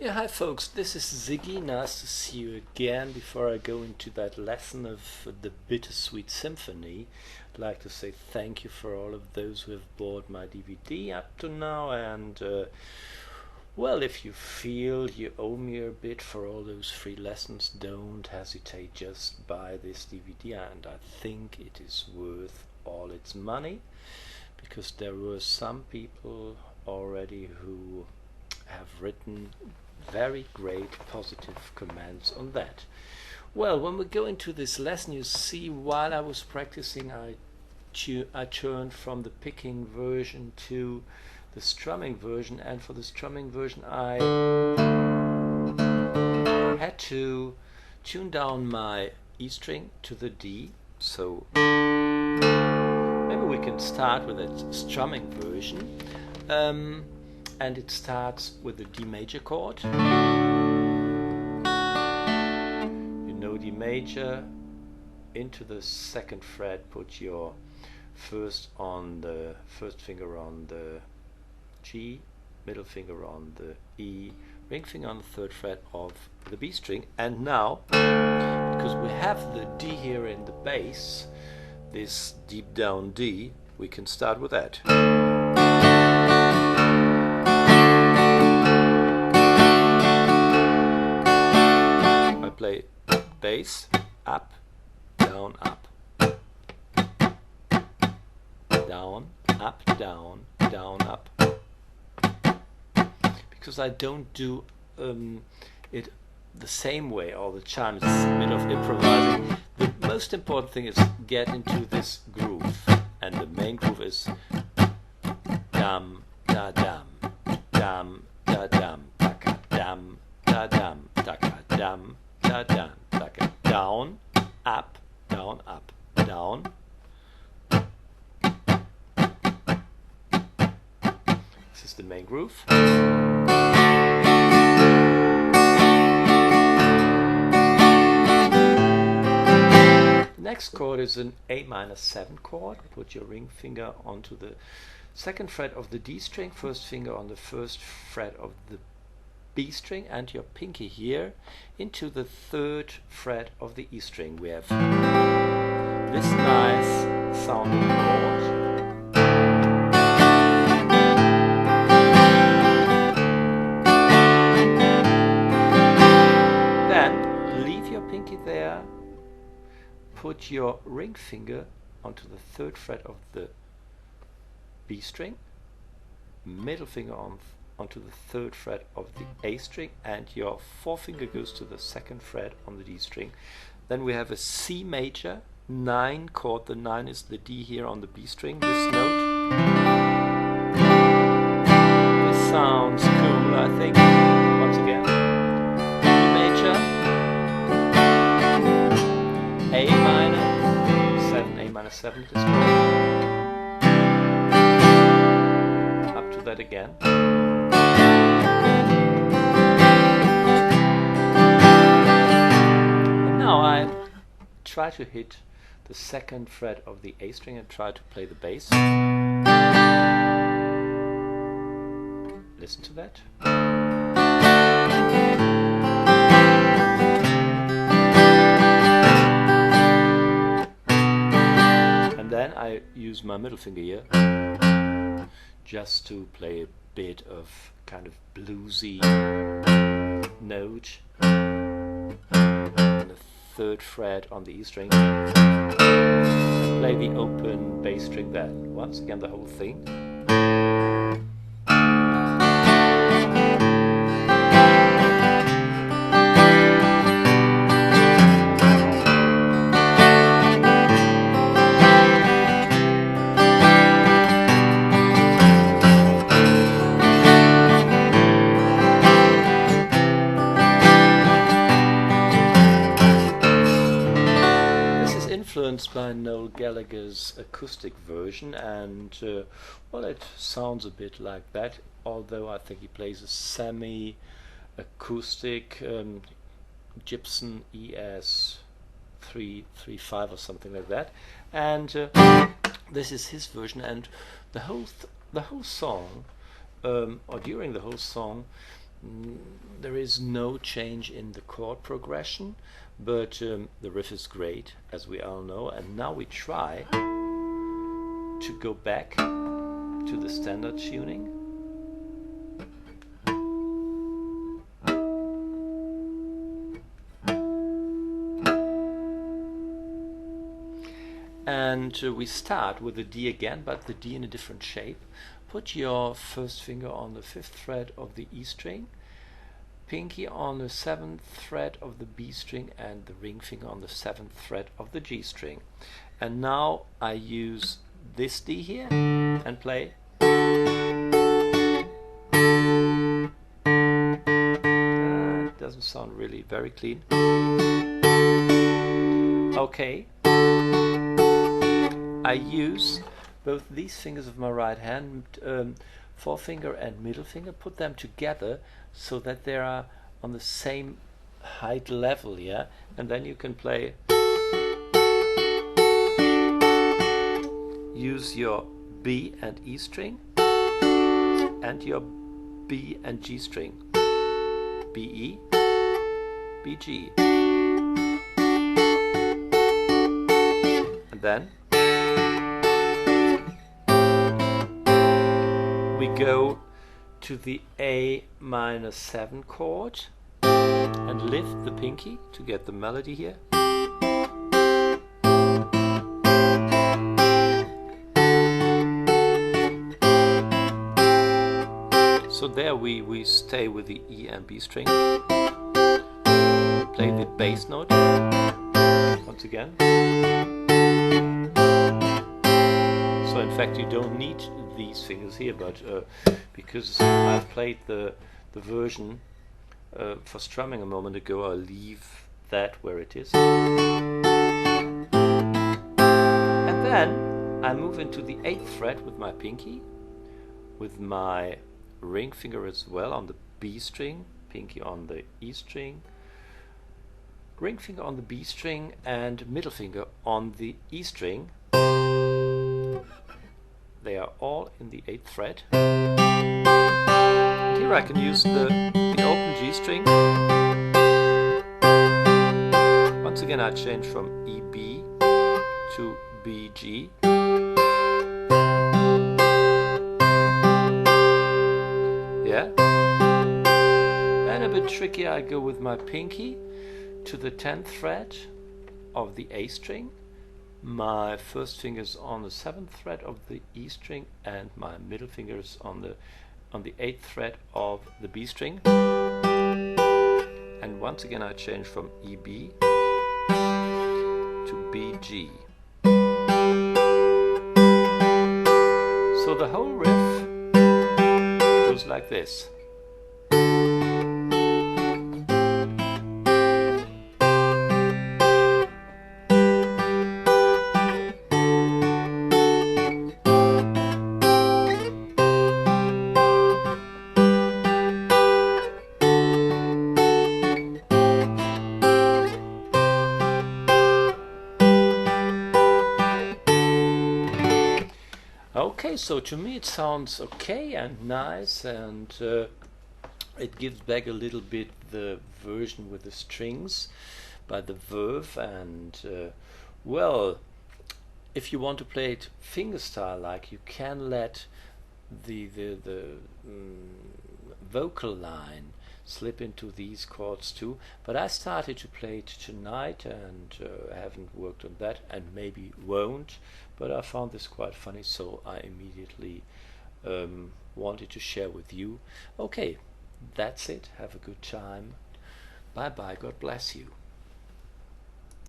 Yeah, hi folks, this is Siggi. Nice to see you again. Before I go into that lesson of the Bittersweet Symphony, I'd like to say thank you for all of those who have bought my DVD up to now. And well, if you feel you owe me a bit for all those free lessons, don't hesitate, just buy this DVD. And I think it is worth all its money, because there were some people already who have written very great positive comments on that. Well, when we go into this lesson, you see, while I was practicing, I turned from the picking version to the strumming version, and for the strumming version I had to tune down my E string to the D. So maybe we can start with that strumming version. And it starts with the D major chord. You know, D major, into the second fret, put your first finger on the G, middle finger on the E, ring finger on the third fret of the B string. And now, because we have the D here in the bass, this deep down D, we can start with that. Play bass, up, down, up, down, up, down, down, up. Because I don't do it the same way all the time, it's a bit of improvising. The most important thing is get into this groove, and the main groove is dum, da dum, dum, da dum, taka, dum, da dum, taka, dum. Down, down, up, down, up, down. This is the main groove. The next chord is an A-7 chord. Put your ring finger onto the second fret of the D string, first finger on the first fret of the B string, and your pinky here into the third fret of the E string. We have this nice sounding chord. Then leave your pinky there, put your ring finger onto the third fret of the B string, middle finger onto the third fret of the A string, and your forefinger goes to the second fret on the D string. Then we have a C major 9 chord. The 9 is the D here on the B string, this note. This sounds cool, I think. Once again, D major, A-7 this chord. Up to that again. Try to hit the second fret of the A string and try to play the bass. Listen to that. And then I use my middle finger here just to play a bit of kind of bluesy note. Third fret on the E string. Play the open bass string there. Once again, the whole thing. Influenced by Noel Gallagher's acoustic version, and well, it sounds a bit like that, although I think he plays a semi-acoustic Gibson ES335 or something like that, and this is his version. And the whole song, or during the whole song, there is no change in the chord progression, but the riff is great, as we all know. And now we try to go back to the standard tuning. And we start with the D again, but the D in a different shape. Put your first finger on the 5th fret of the E string, pinky on the 7th fret of the B string, and the ring finger on the 7th fret of the G string. And now I use this D here and play. Doesn't sound really very clean. Okay. I use both these fingers of my right hand, forefinger and middle finger, put them together so that they are on the same height level, yeah? And then you can play. Use your B and E string and your B and G string. B E, B G. And then we go to the A minor 7 chord and lift the pinky to get the melody here. So there we stay with the E and B string. Play the bass note once again. So in fact you don't need these fingers here, but because I've played the version for strumming a moment ago, I'll leave that where it is. And then I move into the 8th fret with my pinky, with my ring finger as well on the B string, pinky on the E string, ring finger on the B string, and middle finger on the E string. They are all in the 8th fret. And here I can use the open G string. Once again I change from EB to BG. Yeah. And a bit tricky, I go with my pinky to the 10th fret of the A string. My first finger's on the 7th fret of the E string, and my middle finger's on the 8th fret of the B string. And once again I change from EB to BG. So the whole riff goes like this. Okay, so to me it sounds okay and nice, and it gives back a little bit the version with the strings by the Verve. And well, if you want to play it fingerstyle like, you can let the vocal line slip into these chords too, but I started to play it tonight and haven't worked on that, and maybe won't, but I found this quite funny, so I immediately wanted to share with you. Okay, that's it. Have a good time. Bye bye. God bless you.